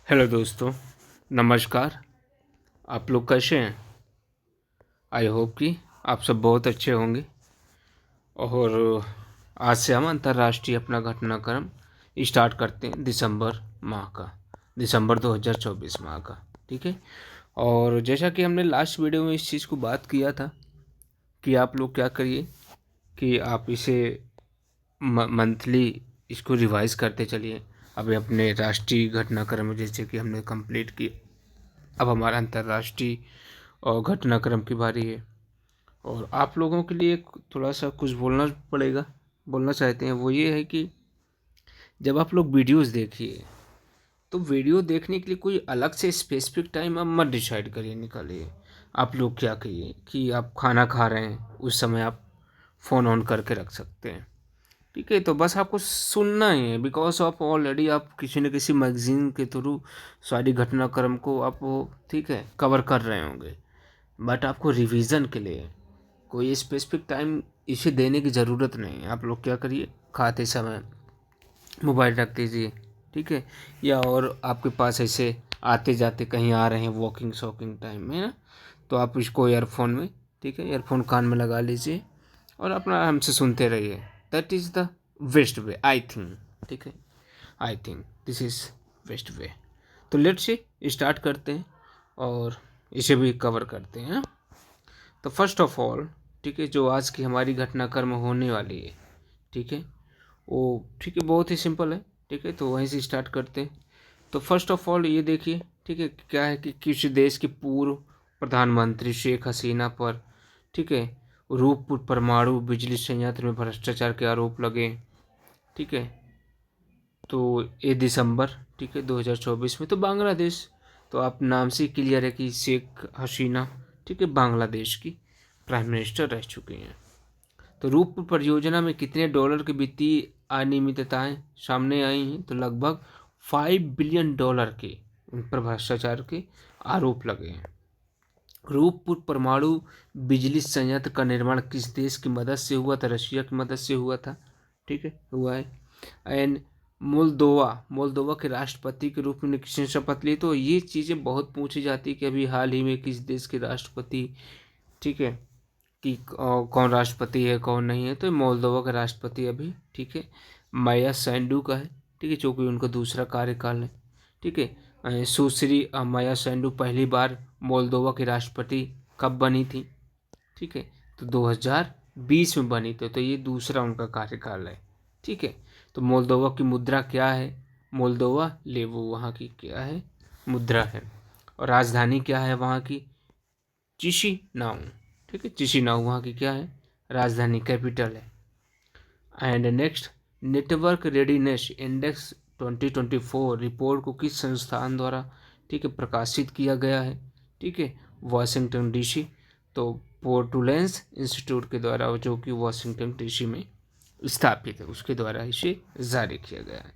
Hello दोस्तों, नमस्कार। आप लोग कैसे हैं? आई होप कि आप सब बहुत अच्छे होंगे। और आज से हम अंतर्राष्ट्रीय अपना घटनाक्रम स्टार्ट करते हैं दिसंबर 2024 माह का। ठीक है। और जैसा कि हमने लास्ट वीडियो में इस चीज़ को बात किया था कि आप लोग क्या करिए कि आप इसे मंथली इसको रिवाइज करते चलिए। अभी अपने राष्ट्रीय घटनाक्रम जैसे कि हमने कंप्लीट किया, अब हमारा अंतर्राष्ट्रीय और घटनाक्रम की बारी है। और आप लोगों के लिए थोड़ा सा कुछ बोलना चाहते हैं। वो ये है कि जब आप लोग वीडियोस देखिए तो वीडियो देखने के लिए कोई अलग से स्पेसिफिक टाइम आप मत डिसाइड करिए, निकालिए। आप लोग क्या करिए कि आप खाना खा रहे हैं उस समय आप फ़ोन ऑन करके रख सकते हैं। ठीक है, तो बस आपको सुनना ही है, बिकॉज ऑफ ऑलरेडी आप किसी न किसी मैगजीन के थ्रू सारी घटनाक्रम को आप ठीक है कवर कर रहे होंगे। बट आपको रिवीजन के लिए कोई स्पेसिफिक टाइम इसे देने की ज़रूरत नहीं है। आप लोग क्या करिए, खाते समय मोबाइल रख दीजिए। ठीक है, या और आपके पास ऐसे आते जाते कहीं आ रहे हैं वॉकिंग शॉकिंग टाइम में ना, तो आप इसको ईयरफोन में, ठीक है, ईयरफोन कान में लगा लीजिए और अपना हमसे सुनते रहिए। That is the best way I think. ठीक है, I think this is best way. तो लेट्स से स्टार्ट करते हैं और इसे भी कवर करते हैं। तो फर्स्ट ऑफ ऑल, ठीक है, जो आज की हमारी घटनाक्रम होने वाली है, ठीक है, वो ठीक है बहुत ही सिंपल है। ठीक है, तो वहीं से स्टार्ट करते हैं। तो फर्स्ट ऑफ ऑल ये देखिए, ठीक है, क्या है कि किसी देश की पूर्व प्रधानमंत्री शेख हसीना पर, ठीक है, रूपपुर परमाणु बिजली संयंत्र में भ्रष्टाचार के आरोप लगे। ठीक है, तो ये दिसंबर, ठीक है, 2024 में। तो बांग्लादेश, तो आप नाम से क्लियर है कि शेख हसीना, ठीक है, बांग्लादेश की प्राइम मिनिस्टर रह चुकी हैं। तो रूप परियोजना में कितने डॉलर की वित्तीय अनियमितताएं सामने आई हैं? तो लगभग 5 बिलियन डॉलर के उन पर भ्रष्टाचार के आरोप लगे हैं। रूपपुर परमाणु बिजली संयंत्र का निर्माण किस देश की मदद से हुआ था? रशिया की मदद से हुआ था। ठीक है, हुआ है। एंड मोल्दोवा के राष्ट्रपति के रूप में किसने शपथ ली? तो ये चीज़ें बहुत पूछी जाती है कि अभी हाल ही में किस देश के राष्ट्रपति, ठीक है, कि कौन राष्ट्रपति है कौन नहीं है। तो मोल्दोवा का राष्ट्रपति अभी, ठीक है, माया सैंडू का है। ठीक है, जो कि उनका दूसरा कार्यकाल है। ठीक है, सुश्री माया सैंडू पहली बार मोल्दोवा के राष्ट्रपति कब बनी थी? ठीक है, तो 2020 में बनी थी। तो ये दूसरा उनका कार्यकाल है। ठीक है, तो मोल्दोवा की मुद्रा क्या है? मोल्दोवा लेवो वहाँ की क्या है? मुद्रा है। और राजधानी क्या है वहाँ की? चिशिनाऊ। ठीक है, चिशिनाऊ वहाँ की क्या है? राजधानी, कैपिटल है। And next, network readiness index 2024 report को किस संस्थान द्वारा, ठीक है, प्रकाशित किया गया है? ठीक है, वाशिंगटन डीसी। तो पोर्टुलेंस इंस्टीट्यूट के द्वारा, जो कि वाशिंगटन डीसी में स्थापित है, उसके द्वारा इसे जारी किया गया है।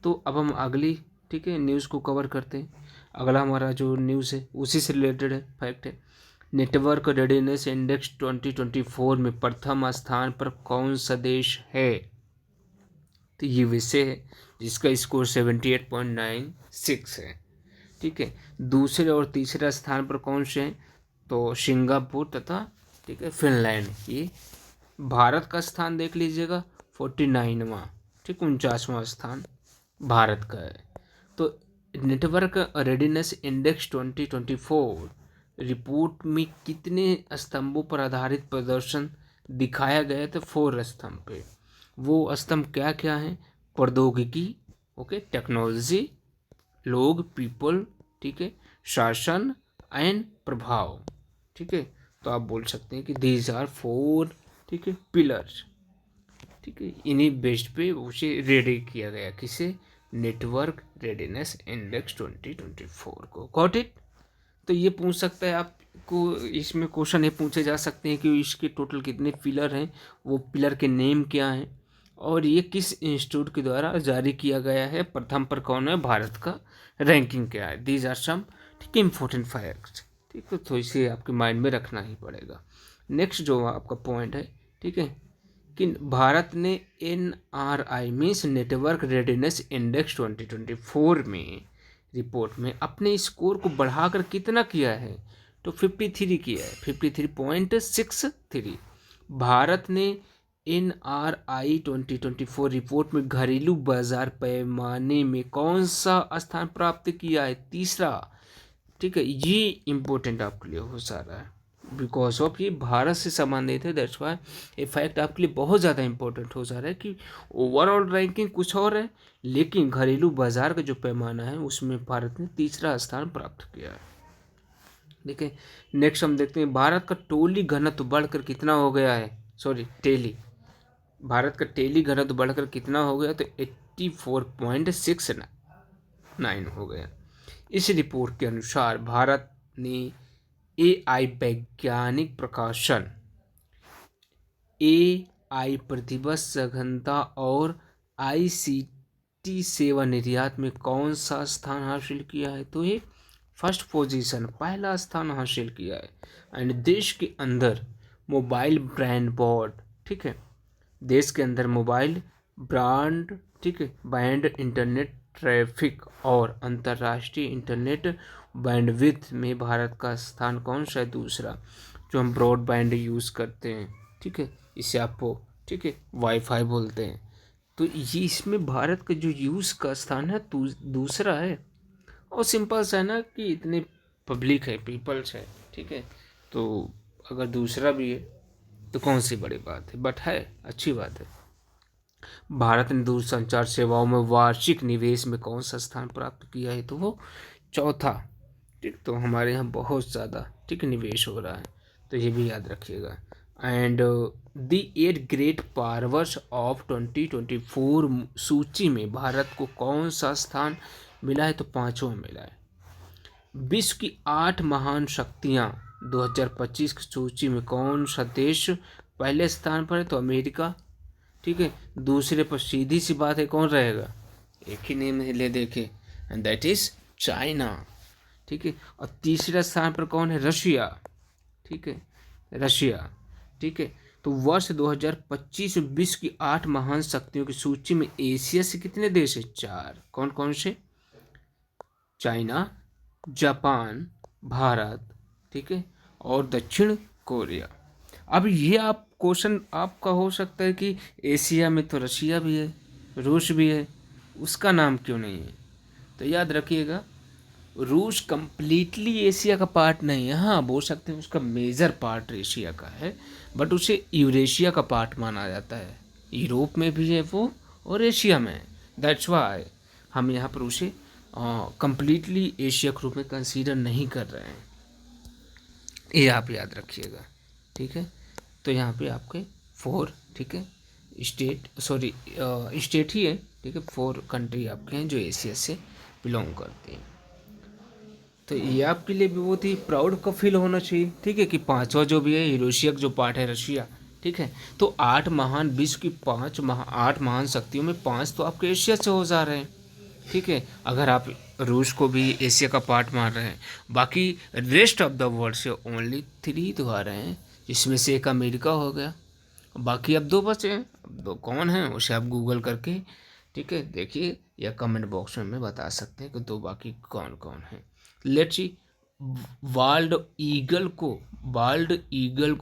तो अब हम अगली, ठीक है, न्यूज़ को कवर करते हैं। अगला हमारा जो न्यूज़ है उसी से रिलेटेड है, फैक्ट है। नेटवर्क रेडीनेस इंडेक्स 2024 में प्रथम स्थान पर कौन सा देश है? तो ये विषय है जिसका स्कोर 78.96 है। ठीक है, दूसरे और तीसरे स्थान पर कौन से हैं? तो सिंगापुर तथा, ठीक है, फिनलैंड। ये भारत का स्थान देख लीजिएगा, 49वां, ठीक, 49वां स्थान भारत का है। तो नेटवर्क रेडीनेस इंडेक्स 2024 रिपोर्ट में कितने स्तंभों पर आधारित प्रदर्शन दिखाया गया? था 4 स्तंभ पे। वो स्तंभ क्या क्या हैं? प्रौद्योगिकी, ओके, टेक्नोलॉजी, लोग, पीपल, ठीक है, शासन एंड प्रभाव। ठीक है, तो आप बोल सकते हैं कि दीज आर 4, ठीक है, पिलर्स। ठीक है, इन्हीं बेस्ड पे उसे रेडी किया गया, किसे? नेटवर्क रेडीनेस इंडेक्स 2024 को। Got it? तो ये पूछ सकता है आपको, इसमें क्वेश्चन ये पूछे जा सकते हैं कि इसके टोटल कितने पिलर हैं, वो पिलर के नेम क्या हैं, और ये किस इंस्टीट्यूट के द्वारा जारी किया गया है, प्रथम पर कौन है, भारत का रैंकिंग क्या है। दीज आर सम, ठीक है, इम्पोर्टेंट फैक्ट्स। ठीक है, तो इसे आपके माइंड में रखना ही पड़ेगा। नेक्स्ट जो आपका पॉइंट है, ठीक है, कि भारत ने NRI means network readiness index 2024 में रिपोर्ट में अपने स्कोर को बढ़ाकर कितना किया है, तो 53 किया है, 53.63। भारत ने NRI 2024 रिपोर्ट में घरेलू बाजार पैमाने में कौन सा स्थान प्राप्त किया है, तीसरा। ठीक है, ये इम्पोर्टेंट आपके लिए हो सारा है, बिकॉज ऑफ ये भारत से संबंधित है, दैट्स वाई ये फैक्ट आपके लिए बहुत ज़्यादा इंपॉर्टेंट हो जा रहा है कि ओवरऑल रैंकिंग कुछ और है, लेकिन घरेलू बाजार का जो पैमाना है उसमें भारत ने तीसरा स्थान प्राप्त किया है। देखिए नेक्स्ट हम देखते हैं, भारत का टोली घनत्व बढ़कर कितना हो गया है, सॉरी टेली, भारत का टेली घनत्व बढ़कर कितना हो गया, तो 84.69 हो गया। इस रिपोर्ट के अनुसार भारत ने AI वैज्ञानिक प्रकाशन, AI प्रतिभा सघनता और ICT सेवा निर्यात में कौन सा स्थान हासिल किया है, तो ये फर्स्ट पोजीशन, पहला स्थान हासिल किया है। एंड देश के अंदर मोबाइल ब्रांड बोर्ड, ठीक है, देश के अंदर मोबाइल ब्रांड, ठीक है, बैंड इंटरनेट ट्रैफिक और अंतर्राष्ट्रीय इंटरनेट बैंडविड्थ में भारत का स्थान कौन सा है, दूसरा। जो हम ब्रॉडबैंड यूज़ करते हैं, ठीक है, इसे आपको, ठीक है, वाईफाई बोलते हैं, तो ये इसमें भारत का जो यूज़ का स्थान है दूसरा है। और सिंपल सा है ना कि इतने पब्लिक है, पीपल्स है, ठीक है, तो अगर दूसरा भी है तो कौन सी बड़ी बात है, बट है अच्छी बात है। भारत ने दूरसंचार सेवाओं में वार्षिक निवेश में कौन सा स्थान प्राप्त किया है, तो वो चौथा। ठीक, तो हमारे यहाँ बहुत ज़्यादा, ठीक, निवेश हो रहा है, तो ये भी याद रखिएगा। And the 8 great powers of 2024 सूची में भारत को कौन सा स्थान मिला है, तो पाँचवा मिला है। विश्व की 8 महान शक्तियाँ 2025 की सूची में कौन सा देश पहले स्थान पर है, तो अमेरिका। ठीक है, दूसरे पर सीधी सी बात है कौन रहेगा, एक ही नेम ले देखे, एंड दैट इज चाइना। ठीक है, और तीसरे स्थान पर कौन है, रशिया। ठीक है, रशिया। ठीक है, तो वर्ष 2025 में विश्व की 8 महान शक्तियों की सूची में एशिया से कितने देश है, 4। कौन कौन से, चाइना, जापान, भारत, ठीक है, और दक्षिण कोरिया। अब ये आप क्वेश्चन आपका हो सकता है कि एशिया में तो रशिया भी है, रूस भी है, उसका नाम क्यों नहीं है, तो याद रखिएगा रूस कंप्लीटली एशिया का पार्ट नहीं है। हाँ, बोल सकते हैं उसका मेजर पार्ट एशिया का है, बट उसे यूरेशिया का पार्ट माना जाता है। यूरोप में भी है वो और एशिया में, दैट्स वाई हम यहाँ पर उसे कंप्लीटली एशिया के रूप में कंसीडर नहीं कर रहे हैं, ये आप याद रखिएगा। ठीक है, तो यहाँ पे आपके 4, ठीक है, स्टेट ही है, ठीक है, 4 कंट्री आपके हैं जो एशिया से बिलोंग करते हैं। तो ये आपके लिए भी बहुत ही प्राउड का फील होना चाहिए, ठीक है, कि पांचवा जो भी है यूरेशिया जो पार्ट है रशिया। ठीक है, तो 8 महान विश्व की 8 महान शक्तियों में 5 तो आपके एशिया से हो जा रहे हैं। ठीक है, अगर आप रूस को भी एशिया का पार्ट मान रहे हैं, बाकी रेस्ट ऑफ द वर्ल्ड से ओनली 3 तो आ रहे हैं, जिसमें से एक अमेरिका हो गया, बाकी अब 2 बचे हैं। अब 2 कौन हैं उसे आप गूगल करके, ठीक है, देखिए, या कमेंट बॉक्स में बता सकते हैं कि 2 बाकी कौन कौन हैं। लेट्स सी, बाल्ड ईगल को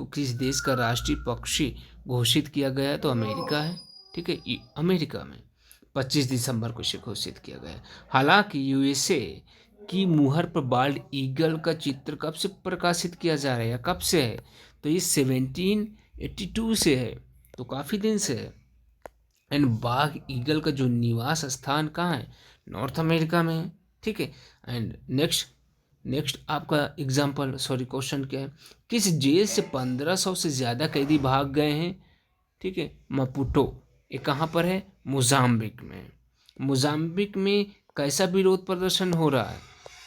किस देश का राष्ट्रीय पक्षी घोषित किया गया है, तो अमेरिका है। ठीक है, अमेरिका में 25 दिसंबर को इसे घोषित किया गया है। हालांकि यूएसए की मुहर पर बाल्ड ईगल का चित्र कब से प्रकाशित किया जा रहा है या कब से है, तो ये 1782 से है, तो काफ़ी दिन से है। एंड बाघ ईगल का जो निवास स्थान कहाँ है, नॉर्थ अमेरिका में है। ठीक है, एंड नेक्स्ट आपका एग्जाम्पल, सॉरी क्वेश्चन क्या है, किस जेल से 1500 से ज़्यादा कैदी भाग गए हैं। ठीक है, मपुटो, ये कहाँ पर है, मोजाम्बिक में। मोजाम्बिक में कैसा विरोध प्रदर्शन हो रहा है,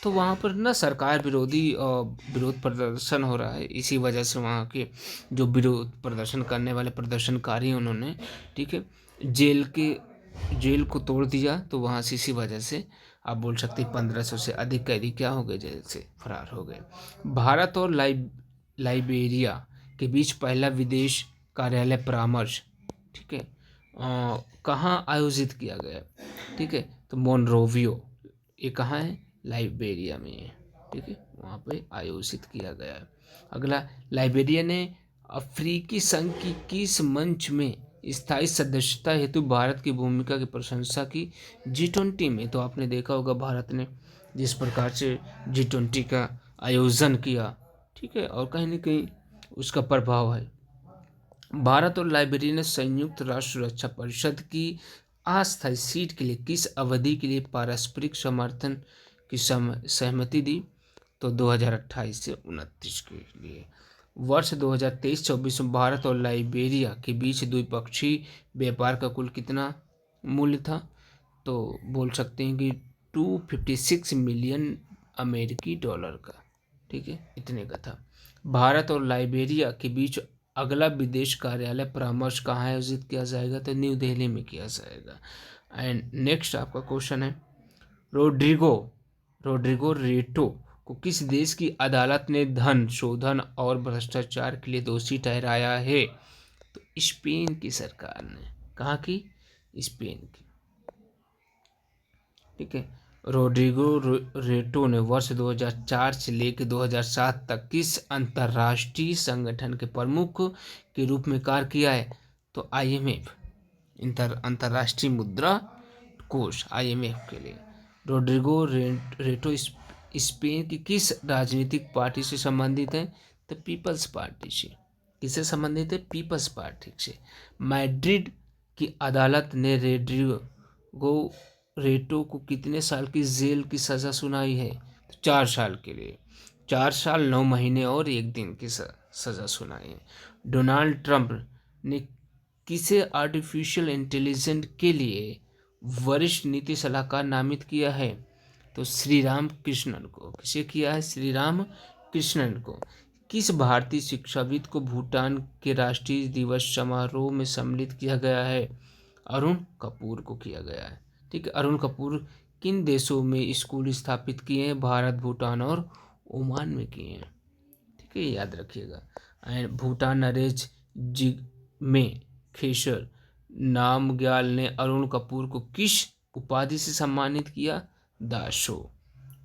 तो वहाँ पर ना सरकार विरोधी विरोध प्रदर्शन हो रहा है, इसी वजह से वहाँ के जो विरोध प्रदर्शन करने वाले प्रदर्शनकारी उन्होंने, ठीक है, जेल को तोड़ दिया, तो वहाँ से इसी वजह से आप बोल सकते हैं 1500 से अधिक कैदी क्या हो गए, जेल से फरार हो गए। भारत और लाइबेरिया के बीच पहला विदेश कार्यालय परामर्श, ठीक है, कहाँ आयोजित किया गया। ठीक है, तो मोनरोवियो, ये कहाँ है, लाइबेरिया में है, ठीक है, वहाँ पे आयोजित किया गया है। अगला, लाइबेरिया ने अफ्रीकी संघ की किस मंच में स्थायी सदस्यता हेतु भारत की भूमिका की प्रशंसा की? G20 में। तो आपने देखा होगा भारत ने जिस प्रकार से G20 का आयोजन किया, ठीक है, और कहीं ना कहीं उसका प्रभाव है। भारत और लाइबेरिया ने संयुक्त राष्ट्र सुरक्षा परिषद की अस्थायी सीट के लिए किस अवधि के लिए पारस्परिक समर्थन की सहमति दी? तो 2028 से 29 के लिए। वर्ष 2023-24 में भारत और लाइबेरिया के बीच द्विपक्षीय व्यापार का कुल कितना मूल्य था? तो बोल सकते हैं कि 256 मिलियन अमेरिकी डॉलर का, ठीक है, इतने का था। भारत और लाइबेरिया के बीच अगला विदेश कार्यालय परामर्श कहाँ आयोजित किया जाएगा? तो न्यू दिल्ली में किया जाएगा। एंड नेक्स्ट आपका क्वेश्चन है, रोड्रिगो रेटो को किस देश की अदालत ने धन शोधन और भ्रष्टाचार के लिए दोषी ठहराया है? तो स्पेन की सरकार ने। कहाँ की? स्पेन की, ठीक है। रोड्रिगो रेटो ने वर्ष 2004 से लेकर 2007 तक किस अंतर्राष्ट्रीय संगठन के प्रमुख के रूप में कार्य किया है? तो IMF, अंतर्राष्ट्रीय मुद्रा कोष, IMF के लिए। रोड्रिगो रेटो स्पेन की किस राजनीतिक पार्टी से संबंधित है? तो पीपल्स पार्टी से। किससे संबंधित है? पीपल्स पार्टी से। मैड्रिड की अदालत ने रोड्रिगो रेटो को कितने साल की जेल की सज़ा सुनाई है? तो 4 साल के लिए। 4 साल 9 महीने और 1 दिन की सज़ा सुनाई है। डोनाल्ड ट्रंप ने किसे आर्टिफिशियल इंटेलिजेंस के लिए वरिष्ठ नीति सलाहकार नामित किया है? तो श्री राम कृष्णन को। किसे किया है? श्री राम कृष्णन को। किस भारतीय शिक्षाविद को भूटान के राष्ट्रीय दिवस समारोह में सम्मिलित किया गया है? अरुण कपूर को किया गया है, ठीक है। अरुण कपूर किन देशों में स्कूल स्थापित किए हैं? भारत, भूटान और ओमान में किए हैं, ठीक है, याद रखिएगा। एंड भूटान नरेश जिग्मे खेसर नामग्याल ने अरुण कपूर को किस उपाधि से सम्मानित किया? दाशो।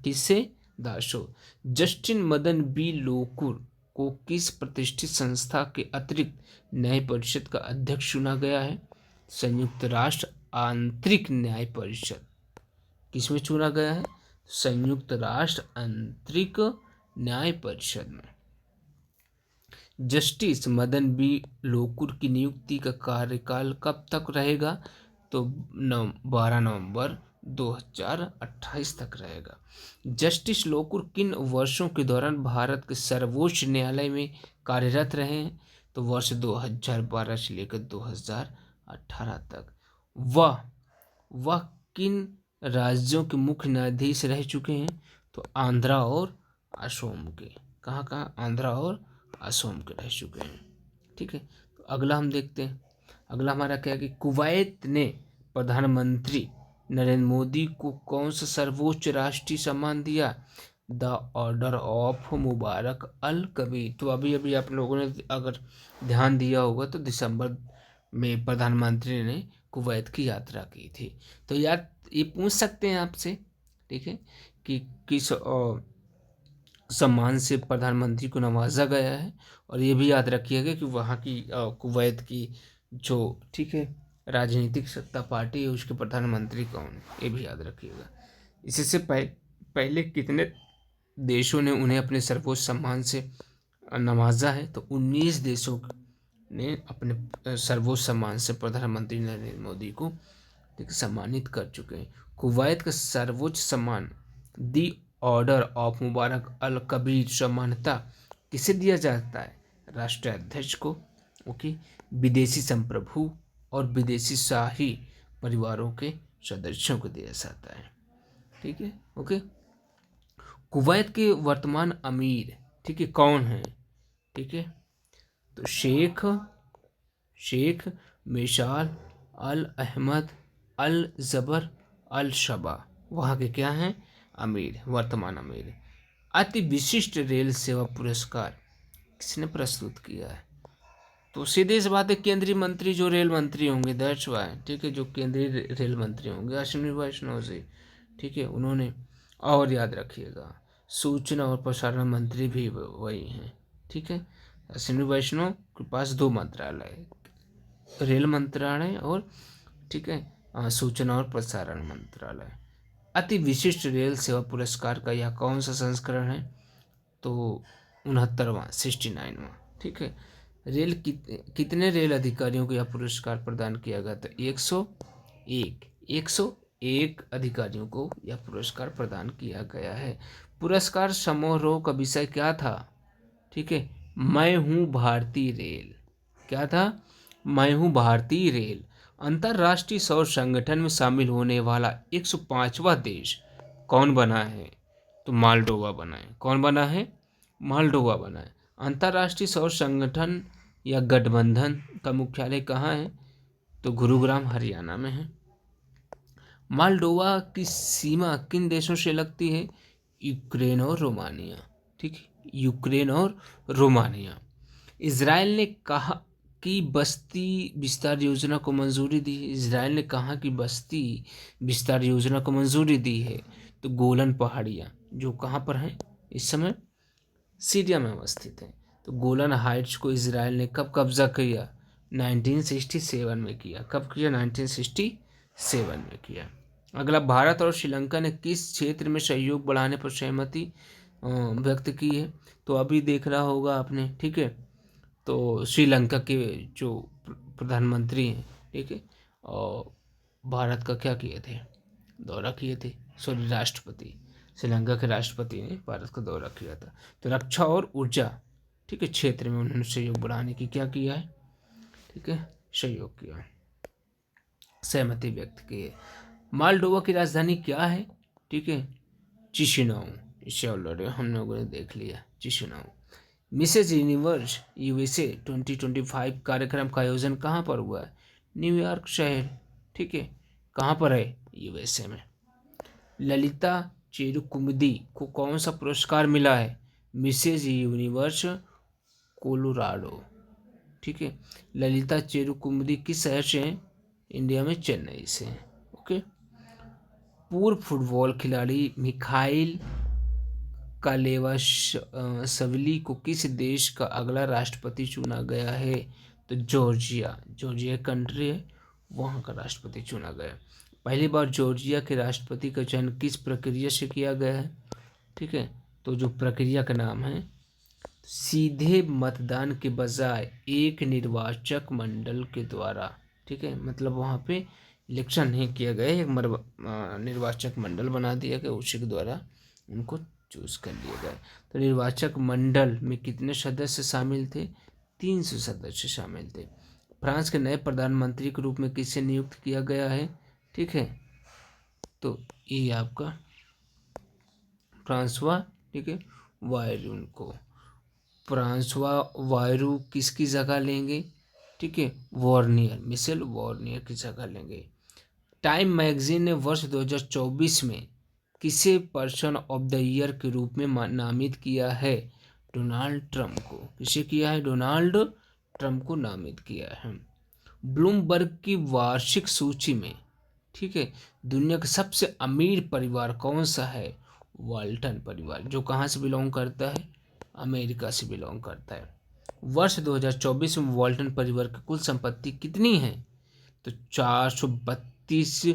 किससे? Daisho. Justin Madan B Lokur को किस प्रतिष्ठित संस्था के अतिरिक्त न्याय परिषद का अध्यक्ष चुना गया है? संयुक्त राष्ट्र आंतरिक न्याय परिषद। किसमें चुना गया है? संयुक्त राष्ट्र आंतरिक न्याय परिषद में। जस्टिस मदन बी लोकुर की नियुक्ति का कार्यकाल कब तक रहेगा? तो 12 नवंबर 2028 तक रहेगा। जस्टिस लोकुर किन वर्षों के दौरान भारत के सर्वोच्च न्यायालय में कार्यरत रहे हैं? तो वर्ष 2012 से लेकर 2018 तक। वह किन राज्यों के मुख्य न्यायाधीश रह चुके हैं? तो आंध्रा और असोम के। कहाँ? आंध्रा और असोम के रह चुके हैं, ठीक है। तो अगला हम देखते हैं। अगला हमारा क्या है कि कुवैत ने प्रधानमंत्री नरेंद्र मोदी को कौन सा सर्वोच्च राष्ट्रीय सम्मान दिया? द ऑर्डर ऑफ मुबारक अल कबीर। तो अभी आप लोगों ने अगर ध्यान दिया होगा तो दिसंबर में प्रधानमंत्री ने कुवैत की यात्रा की थी। तो यार ये पूछ सकते हैं आपसे, ठीक है, कि किस सम्मान से प्रधानमंत्री को नवाजा गया है। और ये भी याद रखिएगा कि वहाँ की कुवैत की जो, ठीक है, राजनीतिक सत्ता पार्टी है उसके प्रधानमंत्री कौन है, ये भी याद रखिएगा। इससे पहले कितने देशों ने उन्हें अपने सर्वोच्च सम्मान से नवाजा है? तो 19 देशों ने अपने सर्वोच्च सम्मान से प्रधानमंत्री नरेंद्र मोदी को सम्मानित कर चुके हैं। कुवैत का सर्वोच्च सम्मान दी ऑर्डर ऑफ मुबारक अल कबीर सामान्यता किसे दिया जाता है? राष्ट्राध्यक्ष को, ओके, विदेशी संप्रभु और विदेशी शाही परिवारों के सदस्यों को दिया जाता है, ठीक है, ओके। कुवैत के वर्तमान अमीर, ठीक है, कौन है? ठीक है, तो शेख मिशाल अल अहमद अल जबर अल शबा वहाँ के क्या हैं? अमीर, वर्तमान अमीर। अति विशिष्ट रेल सेवा पुरस्कार किसने प्रस्तुत किया है? तो सीधी सी बात है, केंद्रीय मंत्री जो रेल मंत्री होंगे, दैट्स व्हाई, ठीक है, जो केंद्रीय रेल मंत्री होंगे, अश्विनी वैष्णव जी, ठीक है, उन्होंने और याद रखिएगा, सूचना और प्रसारण मंत्री भी वही हैं, ठीक है। अश्विनी वैष्णव के पास 2 मंत्रालय है, रेल मंत्रालय और, ठीक है, सूचना और प्रसारण मंत्रालय। अति विशिष्ट रेल सेवा पुरस्कार का यह कौन सा संस्करण है? तो 69वां, 69वां, ठीक है। कितने रेल अधिकारियों को यह पुरस्कार प्रदान किया गया? तो 101 अधिकारियों को यह पुरस्कार प्रदान किया गया है। पुरस्कार समारोह का विषय क्या था? ठीक है, मैं हूँ भारतीय रेल। क्या था? मैं हूँ भारतीय रेल। अंतर्राष्ट्रीय सौर संगठन में शामिल होने वाला 105वां देश कौन बना है? तो मालडोवा बना है। कौन बना है? मालडोवा बना है। अंतर्राष्ट्रीय सौर संगठन या गठबंधन का मुख्यालय कहाँ है? तो गुरुग्राम हरियाणा में है। मालडोवा की सीमा किन देशों से लगती है? यूक्रेन और रोमानिया, ठीक है, यूक्रेन और रोमानिया। इजराइल ने कहा कि बस्ती विस्तार योजना को मंजूरी दी है। इजराइल ने कहा कि बस्ती विस्तार योजना को मंजूरी दी है। तो गोलन पहाड़ियाँ जो कहाँ पर हैं इस समय? सीरिया में अवस्थित है। तो गोलन हाइट्स को इजराइल ने कब कब्जा किया? 1967 में किया। कब किया? 1967 में किया। अगला, भारत और श्रीलंका ने किस क्षेत्र में सहयोग बढ़ाने पर सहमति व्यक्त की है? तो अभी देख रहा होगा आपने, ठीक है। तो श्रीलंका के जो प्रधानमंत्री हैं, ठीक है, और भारत का क्या किए थे? दौरा किए थे। सॉरी, राष्ट्रपति, श्रीलंका के राष्ट्रपति ने भारत का दौरा किया था। तो रक्षा और ऊर्जा, ठीक है, क्षेत्र में उन्होंने सहयोग बढ़ाने की क्या किया है? ठीक है, सहयोग किया, सहमति व्यक्त की है। मालडोवा की राजधानी क्या है? ठीक है, चिशिनाऊ। इसे ऑलरेडी हम लोगों ने देख लिया, चिशिनाऊ। मिसेज यूनिवर्स यूएसए 2025 कार्यक्रम का आयोजन कहाँ पर हुआ है? न्यूयॉर्क शहर, ठीक है। कहाँ पर है? यूएसए में। ललिता चेरुकुमुदी को कौन सा पुरस्कार मिला है? मिसेज यूनिवर्स कोलोराडो, ठीक है। ललिता चेरुकुमुदी किस शहर से हैं? इंडिया में चेन्नई से हैं, ओके। पूर्व फुटबॉल खिलाड़ी मिखाइल कालेवाशविली को किस देश का अगला राष्ट्रपति चुना गया है? तो जॉर्जिया, जॉर्जिया कंट्री है, वहाँ का राष्ट्रपति चुना गया। पहली बार जॉर्जिया के राष्ट्रपति का चयन किस प्रक्रिया से किया गया है? ठीक है, तो जो प्रक्रिया का नाम है, सीधे मतदान के बजाय एक निर्वाचक मंडल के द्वारा, ठीक है, मतलब वहाँ पे इलेक्शन नहीं किया गया, एक निर्वाचक मंडल बना दिया गया, उसी के द्वारा उनको चूज कर लिए गए। तो निर्वाचक मंडल में कितने सदस्य शामिल थे? 300 सदस्य शामिल थे। फ्रांस के नए प्रधानमंत्री के रूप में किसे नियुक्त किया गया है? ठीक है, तो ये आपका फ्रांसवा, ठीक है, बायरून को। फ्रांसवा बायरू किसकी जगह लेंगे? ठीक है, वॉर्नियर, मिशेल वॉर्नियर की जगह लेंगे। टाइम मैगजीन ने वर्ष 2024 में किसे पर्सन ऑफ द ईयर के रूप में नामित किया है? डोनाल्ड ट्रंप को। किसे किया है? डोनाल्ड ट्रंप को नामित किया है। ब्लूमबर्ग की वार्षिक सूची में, ठीक है, दुनिया का सबसे अमीर परिवार कौन सा है? वाल्टन परिवार, जो कहाँ से बिलोंग करता है? अमेरिका से बिलोंग करता है। वर्ष 2024 में वाल्टन परिवार की कुल संपत्ति कितनी है? तो 432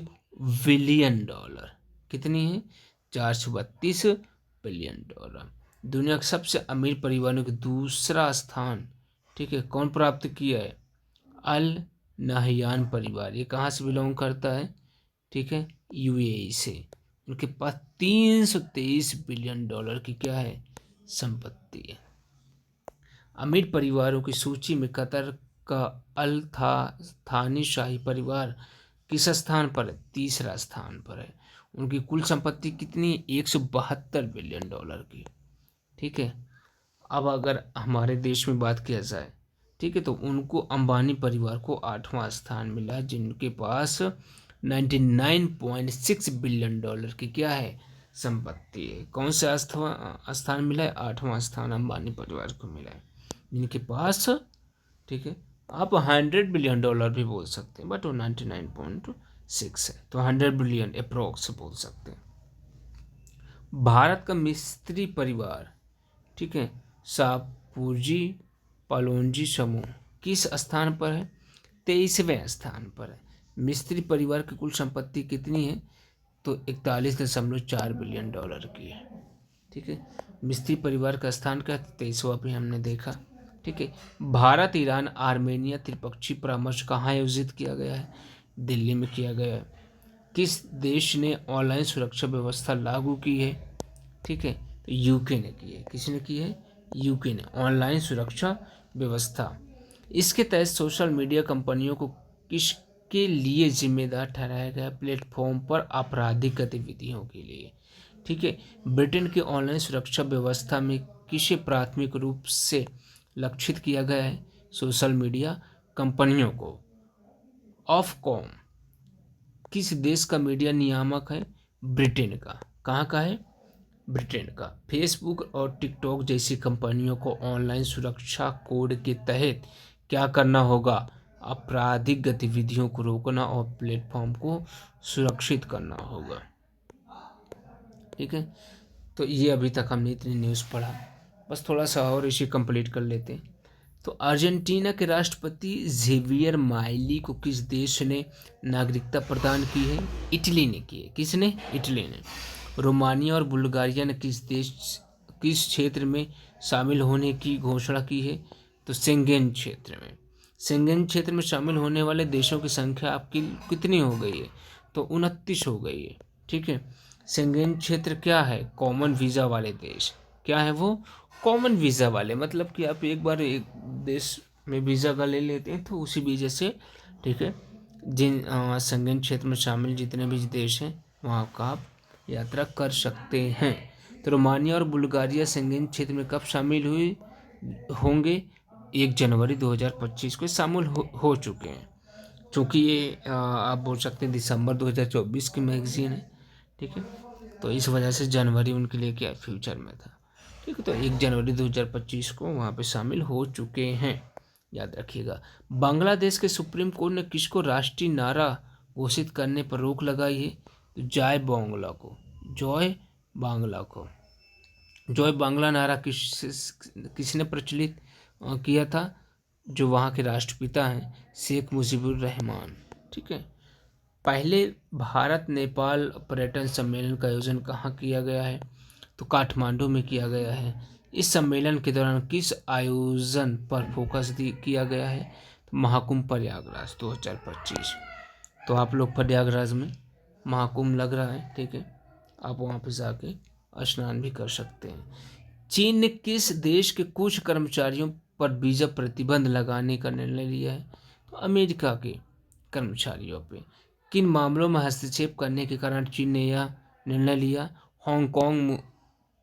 बिलियन डॉलर। कितनी है? 432 बिलियन डॉलर। दुनिया के सबसे अमीर परिवारों के दूसरा स्थान, ठीक है, कौन प्राप्त किया है? अल नाहयान परिवार। ये कहाँ से बिलोंग करता है? ठीक है, यूएई से। उनके पास 323 बिलियन डॉलर की क्या है? संपत्ति है। अमीर परिवारों की सूची में कतर का अल थानी शाही परिवार किस स्थान पर है? तीसरा स्थान पर है। उनकी कुल संपत्ति कितनी है? 172 बिलियन डॉलर की। ठीक है, अब अगर हमारे देश में बात किया जाए, ठीक है, तो उनको अंबानी परिवार को 8वां स्थान मिला है, जिनके पास 99.6 बिलियन डॉलर की क्या है? संपत्ति है। कौन सा स्थान मिला है? 8वां स्थान अंबानी परिवार को मिला है, जिनके पास, ठीक है, आप 100 बिलियन डॉलर भी बोल सकते हैं, बट वो 99.6 है, तो 100 बिलियन अप्रोक्स बोल सकते हैं। भारत का मिस्त्री परिवार, ठीक है, शाहपुरजी पालोनजी समूह किस स्थान पर है? 23वें स्थान पर है। मिस्त्री परिवार की कुल संपत्ति कितनी है? तो 41.4 बिलियन डॉलर की है। ठीक है, मिस्त्री परिवार का स्थान का 23वां भी हमने देखा। ठीक है, भारत ईरान आर्मेनिया त्रिपक्षीय परामर्श कहाँ आयोजित किया गया है? दिल्ली में किया गया है। किस देश ने ऑनलाइन सुरक्षा व्यवस्था लागू की है? ठीक है, तो यूके ने की है। किसने की है? यूके ने ऑनलाइन सुरक्षा व्यवस्था। इसके तहत सोशल मीडिया कंपनियों को किसके लिए जिम्मेदार ठहराया गया? प्लेटफॉर्म पर आपराधिक गतिविधियों के लिए। ठीक है, ब्रिटेन की ऑनलाइन सुरक्षा व्यवस्था में किसे प्राथमिक रूप से लक्षित किया गया है? सोशल मीडिया कंपनियों को। ऑफकॉम किस देश का मीडिया नियामक है? ब्रिटेन का। कहाँ का है? ब्रिटेन का। फेसबुक और टिकटॉक जैसी कंपनियों को ऑनलाइन सुरक्षा कोड के तहत क्या करना होगा? आपराधिक गतिविधियों को रोकना और प्लेटफॉर्म को सुरक्षित करना होगा। ठीक है, तो ये अभी तक हमने इतनी न्यूज़ पढ़ा, बस थोड़ा सा और इसे कंप्लीट कर लेते हैं। तो अर्जेंटीना के राष्ट्रपति जेवियर माइली को किस देश ने नागरिकता प्रदान की है? इटली ने की है। किसने? इटली ने। रोमानिया और बुल्गारिया ने किस क्षेत्र में शामिल होने की घोषणा की है? तो शेंगेन क्षेत्र में। शेंगेन क्षेत्र में शामिल होने वाले देशों की संख्या आपकी कितनी हो गई है? तो 29 हो गई है। ठीक है, शेंगेन क्षेत्र क्या है? कॉमन वीज़ा वाले देश। क्या है वो? कॉमन वीज़ा वाले, मतलब कि आप एक बार एक देश में वीज़ा का ले लेते हैं तो उसी वीज़ा से, ठीक है, जिन शेंगेन क्षेत्र में शामिल जितने भी देश हैं वहाँ का आप यात्रा कर सकते हैं। तो रोमानिया और बुल्गारिया शेंगेन क्षेत्र में कब शामिल हुए होंगे? 1 जनवरी 2025 को शामिल हो चुके हैं। चूँकि ये आप बोल सकते हैं दिसंबर 2024 की मैगजीन है। ठीक है, तो इस वजह से जनवरी उनके लिए क्या फ्यूचर में था। ठीक है, तो 1 जनवरी 2025 को वहाँ पे शामिल हो चुके हैं, याद रखिएगा। बांग्लादेश के सुप्रीम कोर्ट ने किसको राष्ट्रीय नारा घोषित करने पर रोक लगाई है? तो जय बांग्ला को। जय बांग्ला को। जय बांग्ला नारा किसने प्रचलित किया था? जो वहाँ के राष्ट्रपिता हैं शेख मुजीबुर रहमान। ठीक है, पहले भारत नेपाल पर्यटन सम्मेलन का आयोजन कहाँ किया गया है? तो काठमांडू में किया गया है। इस सम्मेलन के दौरान किस आयोजन पर फोकस किया गया है? तो महाकुंभ प्रयागराज 2025। तो आप लोग प्रयागराज में महाकुंभ लग रहा है। ठीक है, आप वहाँ पे जाके स्नान भी कर सकते हैं। चीन ने किस देश के कुछ कर्मचारियों पर वीजा प्रतिबंध लगाने का निर्णय लिया है? तो अमेरिका के कर्मचारियों पे। किन मामलों में हस्तक्षेप करने के कारण चीन ने यह निर्णय लिया? हांगकांग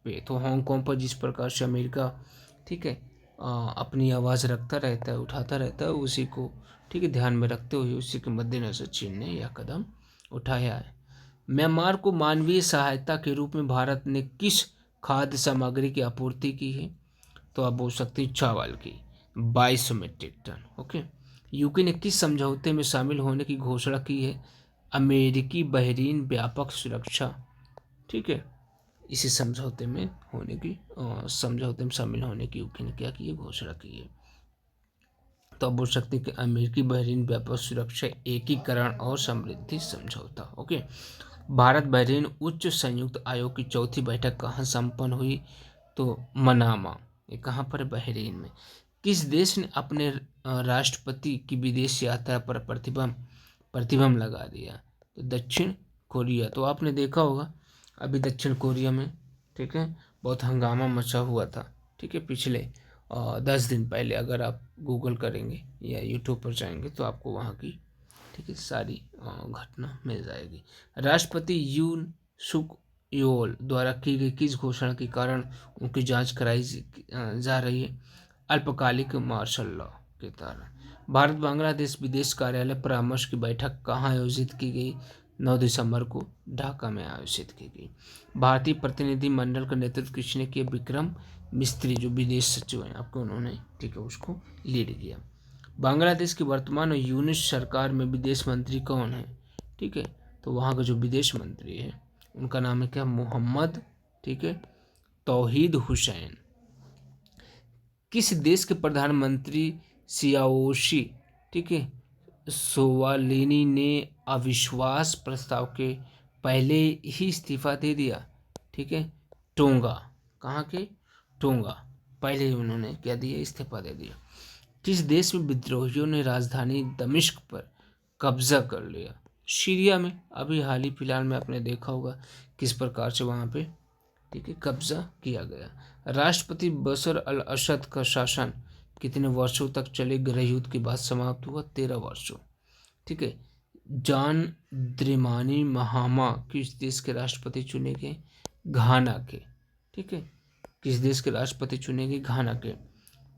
पे। तो हांगकांग पर जिस प्रकार से अमेरिका, ठीक है, अपनी आवाज़ रखता रहता है, उठाता रहता है, उसी को, ठीक है, ध्यान में रखते हुए उसी के मद्देनजर चीन ने यह कदम उठाया है। म्यांमार को मानवीय सहायता के रूप में भारत ने किस खाद्य सामग्री की आपूर्ति की है? तो आप बोल सकते हैं चावल की 2200 मीट्रिक टन। ओके, यूके ने किस समझौते में शामिल होने की घोषणा की है? अमेरिकी बहरीन व्यापक सुरक्षा। ठीक है, इसी समझौते में शामिल होने की यूके ने क्या की है? घोषणा की है। तो आप बोल सकते हैं कि अमेरिकी बहरीन व्यापक सुरक्षा एकीकरण और समृद्धि समझौता। ओके, भारत बहरीन उच्च संयुक्त आयोग की चौथी बैठक कहाँ संपन्न हुई? तो मनामा। ये कहाँ पर? बहरीन में। किस देश ने अपने राष्ट्रपति की विदेश यात्रा पर प्रतिबंध लगा दिया? तो दक्षिण कोरिया। तो आपने देखा होगा अभी दक्षिण कोरिया में, ठीक है, बहुत हंगामा मचा हुआ था। ठीक है, पिछले 10 दिन पहले अगर आप गूगल करेंगे या यूट्यूब पर जाएंगे तो आपको वहाँ की, ठीक है, सारी घटना मिल जाएगी। राष्ट्रपति यून सुक योल द्वारा की गई किस घोषणा के कारण उनकी जांच कराई जा रही है? अल्पकालिक मार्शल लॉ के कारण। भारत बांग्लादेश विदेश कार्यालय परामर्श की बैठक कहाँ आयोजित की गई? 9 दिसंबर को ढाका में आयोजित की गई। भारतीय प्रतिनिधि मंडल का नेतृत्व किसने किया? विक्रम मिस्त्री, जो विदेश सचिव हैं आपको, उन्होंने, ठीक है, उसको लीड किया। बांग्लादेश की वर्तमान और यूनिट सरकार में विदेश मंत्री कौन है? ठीक है, तो वहाँ का जो विदेश मंत्री है उनका नाम है क्या? मोहम्मद ठीक है। तौहीद हुसैन। किस देश के प्रधानमंत्री सियाओशी, ठीक है, सोवालिनी ने अविश्वास प्रस्ताव के पहले ही इस्तीफा दे दिया, ठीक है। टोंगा, कहाँ के? टोंगा, पहले ही उन्होंने क्या दिया? इस्तीफा दे दिया। किस देश में विद्रोहियों ने राजधानी दमिश्क पर कब्जा कर लिया? सीरिया में। अभी हाल ही फिलहाल में आपने देखा होगा किस प्रकार से वहाँ पे, ठीक है, कब्जा किया गया। राष्ट्रपति बशर अल असद का शासन कितने वर्षों तक चले? गृह युद्ध के बाद समाप्त हुआ, 13 वर्षों, ठीक है। जॉन द्रमानी महामा किस देश के राष्ट्रपति चुने गए? घाना के, ठीक है। किस देश के राष्ट्रपति चुने गए? घाना के।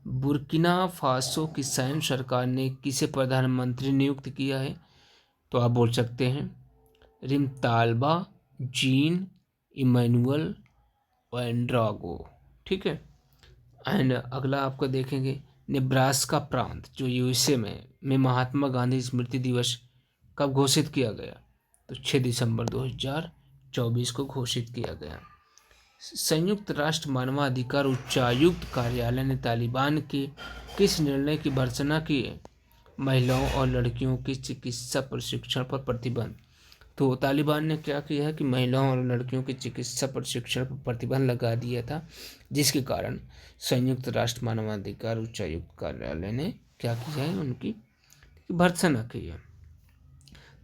बुर्किना फासो की सैन्य सरकार ने किसे प्रधानमंत्री नियुक्त किया है? तो आप बोल सकते हैं रिमतालबा जीन इमैनुअल वेंड्रागो, ठीक है। एंड अगला आपको देखेंगे, नेब्रास्का प्रांत जो यूएसए में महात्मा गांधी स्मृति दिवस कब घोषित किया गया? तो 6 दिसंबर 2024 को घोषित किया गया। संयुक्त राष्ट्र मानवाधिकार उच्चायुक्त कार्यालय ने तालिबान के किस निर्णय की भर्त्सना की है? महिलाओं और लड़कियों के चिकित्सा प्रशिक्षण पर प्रतिबंध। तो तालिबान ने क्या किया है कि महिलाओं और लड़कियों के चिकित्सा प्रशिक्षण पर प्रतिबंध लगा दिया था, जिसके कारण संयुक्त राष्ट्र मानवाधिकार उच्चायुक्त कार्यालय ने क्या किया है? उनकी भर्त्सना की है।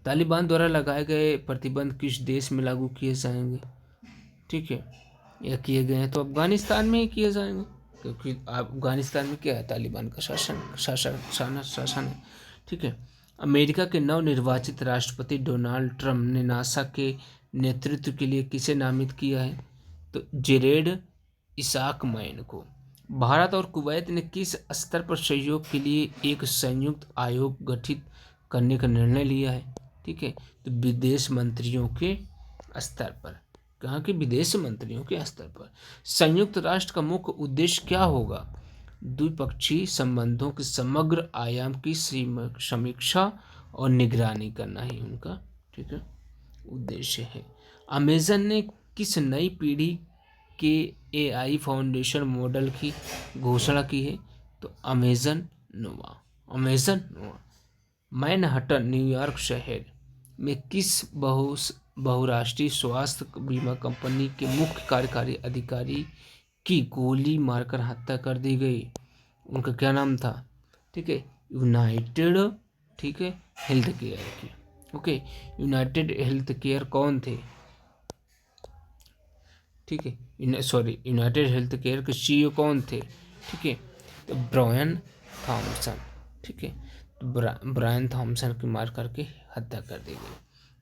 तालिबान द्वारा लगाए गए प्रतिबंध किस देश में लागू किए जाएंगे? ठीक है, या किए गए हैं तो अफगानिस्तान में ही किए जाएंगे, क्योंकि अफगानिस्तान में क्या है? तालिबान का शासन है, ठीक है। अमेरिका के नवनिर्वाचित राष्ट्रपति डोनाल्ड ट्रंप ने नासा के नेतृत्व के लिए किसे नामित किया है? तो जेरेड इसाकमैन को। भारत और कुवैत ने किस स्तर पर सहयोग के लिए एक संयुक्त आयोग गठित करने का निर्णय लिया है? ठीक है, तो विदेश मंत्रियों के स्तर पर। कहाँ के? विदेश मंत्रियों के स्तर पर। संयुक्त राष्ट्र का मुख्य उद्देश्य क्या होगा? द्विपक्षीय संबंधों के समग्र आयाम की समीक्षा और निगरानी करना ही उनका, ठीक है, उद्देश्य है। अमेजन ने किस नई पीढ़ी के एआई फाउंडेशन मॉडल की घोषणा की है? तो अमेजन नोवा। मैनहट्टन न्यूयॉर्क शहर में किस बहुराष्ट्रीय स्वास्थ्य बीमा कंपनी के मुख्य कार्यकारी अधिकारी की गोली मारकर हत्या कर दी गई? उनका क्या नाम था? ठीक है, यूनाइटेड, ठीक है, हेल्थ केयर की। ओके, यूनाइटेड हेल्थ केयर कौन थे? ठीक है, सॉरी, यूनाइटेड हेल्थ केयर के सीईओ कौन थे? ठीक है, तो ब्रायन थॉमसन, ठीक है, तो ब्रायन थॉमसन की मार करके हत्या कर दी गई,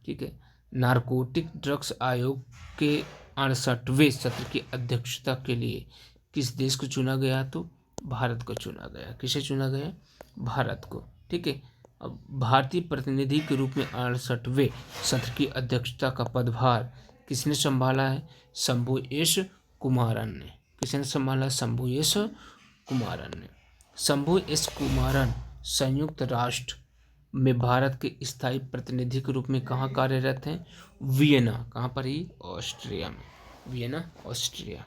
ठीक है। नारकोटिक ड्रग्स आयोग के 68वें सत्र की अध्यक्षता के लिए किस देश को चुना गया? तो भारत को चुना गया। किसे चुना गया? भारत को, ठीक है। अब भारतीय प्रतिनिधि के रूप में 68वें सत्र की अध्यक्षता का पदभार किसने संभाला है? शंभू एस कुमारन ने। किसने संभाला? शंभू एस कुमारन ने। शंभू एस कुमारन संयुक्त राष्ट्र में भारत के स्थायी प्रतिनिधि के रूप में कहाँ कार्यरत हैं? वियना। कहाँ पर ही? ऑस्ट्रिया में, वियना, ऑस्ट्रिया।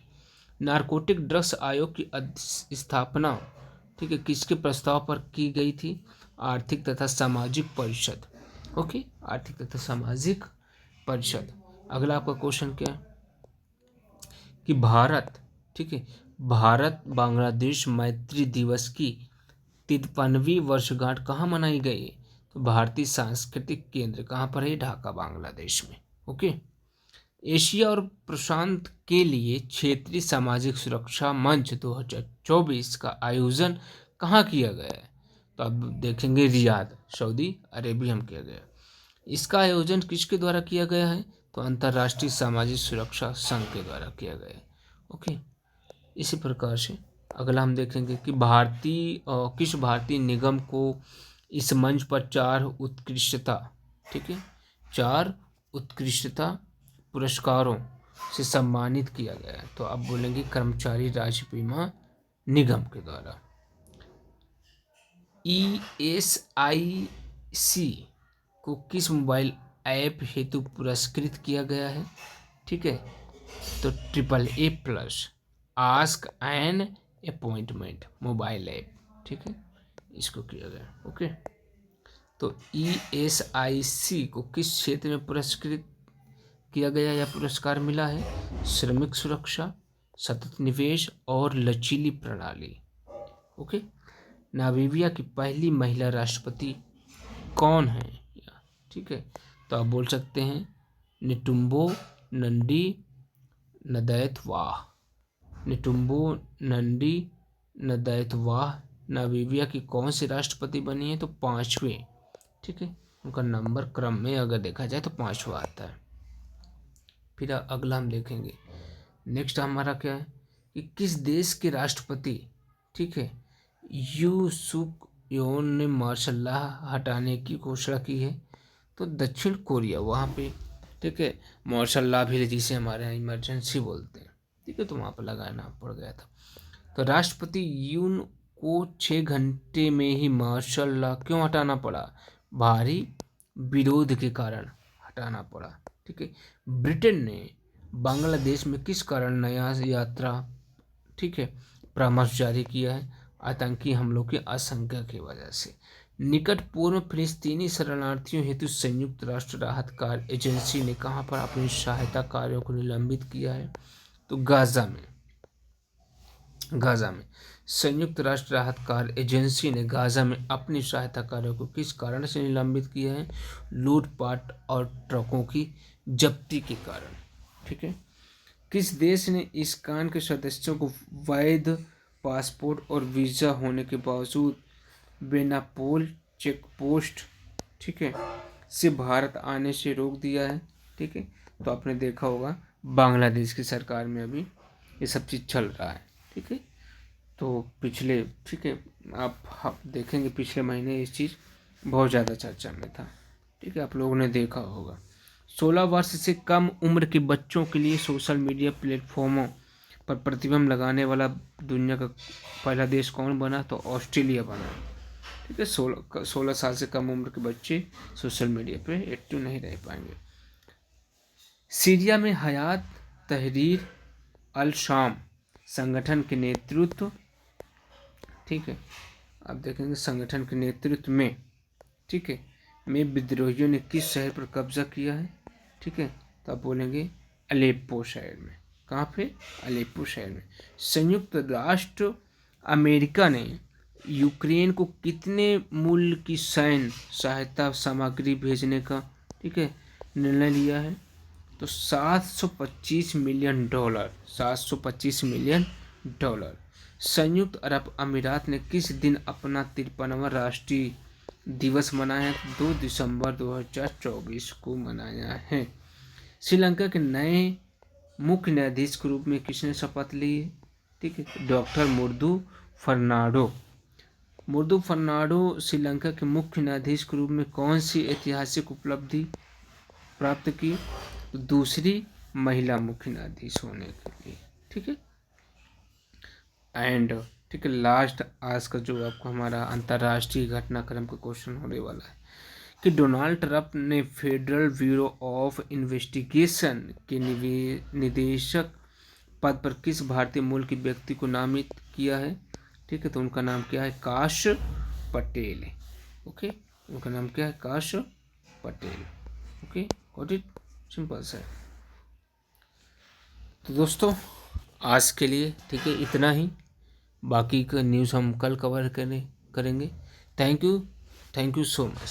नारकोटिक ड्रग्स आयोग की स्थापना, ठीक है, किसके प्रस्ताव पर की गई थी? आर्थिक तथा सामाजिक परिषद। ओके, आर्थिक तथा सामाजिक परिषद। अगला आपका क्वेश्चन क्या है कि भारत, ठीक है, भारत बांग्लादेश मैत्री दिवस की 53वीं वर्षगांठ कहाँ मनाई गई? तो भारतीय सांस्कृतिक केंद्र, कहाँ पर है? ढाका, बांग्लादेश में। ओके। एशिया और प्रशांत के लिए क्षेत्रीय सामाजिक सुरक्षा मंच 2024 का आयोजन कहाँ किया गया है? तो अब देखेंगे रियाद, सऊदी अरेबिया में किया गया। इसका आयोजन किसके द्वारा किया गया है? तो अंतर्राष्ट्रीय सामाजिक सुरक्षा संघ के द्वारा किया गया है। ओके, इसी प्रकार से अगला हम देखेंगे कि किस भारतीय निगम को इस मंच पर 4 उत्कृष्टता, ठीक है, 4 उत्कृष्टता पुरस्कारों से सम्मानित किया गया है? तो आप बोलेंगे कर्मचारी राज्य बीमा निगम के द्वारा। ESIC को किस मोबाइल ऐप हेतु पुरस्कृत किया गया है? ठीक है, तो AAA+ ask an appointment mobile app, ठीक है, इसको किया गया। ओके, तो ESIC को किस क्षेत्र में पुरस्कृत किया गया या पुरस्कार मिला है? श्रमिक सुरक्षा, सतत निवेश और लचीली प्रणाली। ओके, नामीबिया की पहली महिला राष्ट्रपति कौन है? ठीक है, तो आप बोल सकते हैं निटुम्बो नंदी नदैतवाह। निटुम्बो नंदी नदैतवाह नामीबिया की कौन सी राष्ट्रपति बनी है? तो 5वें, ठीक है, उनका नंबर क्रम में अगर देखा जाए तो 5वां आता है। फिर अगला हम देखेंगे, नेक्स्ट हमारा क्या है कि किस देश के राष्ट्रपति, ठीक है, यू सुक योन ने मार्शल लॉ हटाने की घोषणा की है? तो दक्षिण कोरिया, वहाँ पे, ठीक है, मार्शल लॉ भी जिसे हमारे यहाँ इमरजेंसी बोलते हैं, ठीक है, तो वहाँ पर लगाना पड़ गया था। तो राष्ट्रपति यून को 6 घंटे में ही मार्शल लॉ क्यों हटाना पड़ा? भारी विरोध के कारण हटाना पड़ा, ठीक है। ब्रिटेन ने बांग्लादेश में किस कारण नया यात्रा, ठीक है, परामर्श जारी किया है? आतंकी हमलों की आशंका की वजह से। निकट पूर्व में फिलिस्तीनी शरणार्थियों हेतु संयुक्त राष्ट्र राहत कार्य एजेंसी ने कहाँ पर अपनी सहायता कार्यों को निलंबित किया है? तो गाजा में संयुक्त राष्ट्र राहत कार्य एजेंसी ने गाजा में अपनी सहायता कार्यों को किस कारण से निलंबित किया है? लूटपाट और ट्रकों की जब्ती के कारण, ठीक है। किस देश ने इस्कान के सदस्यों को वैध पासपोर्ट और वीज़ा होने के बावजूद बेनापोल चेकपोस्ट, ठीक है, से भारत आने से रोक दिया है? ठीक है, तो आपने देखा होगा बांग्लादेश की सरकार में अभी ये सब चीज़ चल रहा है, ठीक है। तो पिछले, ठीक है, आप देखेंगे पिछले महीने इस चीज़ बहुत ज़्यादा चर्चा में था, ठीक है, आप लोगों ने देखा होगा। 16 वर्ष से कम उम्र के बच्चों के लिए सोशल मीडिया प्लेटफॉर्मों पर प्रतिबंध लगाने वाला दुनिया का पहला देश कौन बना? तो ऑस्ट्रेलिया बना, ठीक है। 16 साल से कम उम्र के बच्चे सोशल मीडिया पे एक्टिव नहीं रह पाएंगे। सीरिया में हयात तहरीर अल शाम संगठन के नेतृत्व, ठीक है, आप देखेंगे संगठन के नेतृत्व में, ठीक है, में विद्रोहियों ने किस शहर पर कब्जा किया है? ठीक है, तो आप बोलेंगे अलेप्पो शहर में। कहाँ पे? अलेप्पो शहर में। संयुक्त राष्ट्र अमेरिका ने यूक्रेन को कितने मूल्य की सैन्य सहायता सामग्री भेजने का, ठीक है, निर्णय लिया है? तो $725 मिलियन। $725 मिलियन। संयुक्त अरब अमीरात ने किस दिन अपना 53वां राष्ट्रीय दिवस मनाया है? 2 दिसंबर 2024 को मनाया है। श्रीलंका के नए मुख्य न्यायाधीश के रूप में किसने शपथ ली है? ठीक है, डॉक्टर मुर्दू फर्नांडो श्रीलंका के मुख्य न्यायाधीश के रूप में कौन सी ऐतिहासिक उपलब्धि प्राप्त की? दूसरी महिला मुख्य न्यायाधीश होने के लिए, ठीक है। एंड, ठीक है, लास्ट आज का जो आपको हमारा अंतर्राष्ट्रीय घटनाक्रम का क्वेश्चन होने वाला है कि डोनाल्ड ट्रंप ने फेडरल ब्यूरो ऑफ इन्वेस्टिगेशन के निदेशक पद पर किस भारतीय मूल के व्यक्ति को नामित किया है? ठीक है, तो उनका नाम क्या है? काश पटेल है। ओके, उनका नाम क्या है? काश Patel. Okay, got it, simple सा। तो दोस्तों आज के लिए, ठीक है, इतना ही। बाकी का न्यूज़ हम कल कवर करेंगे। Thank you so much.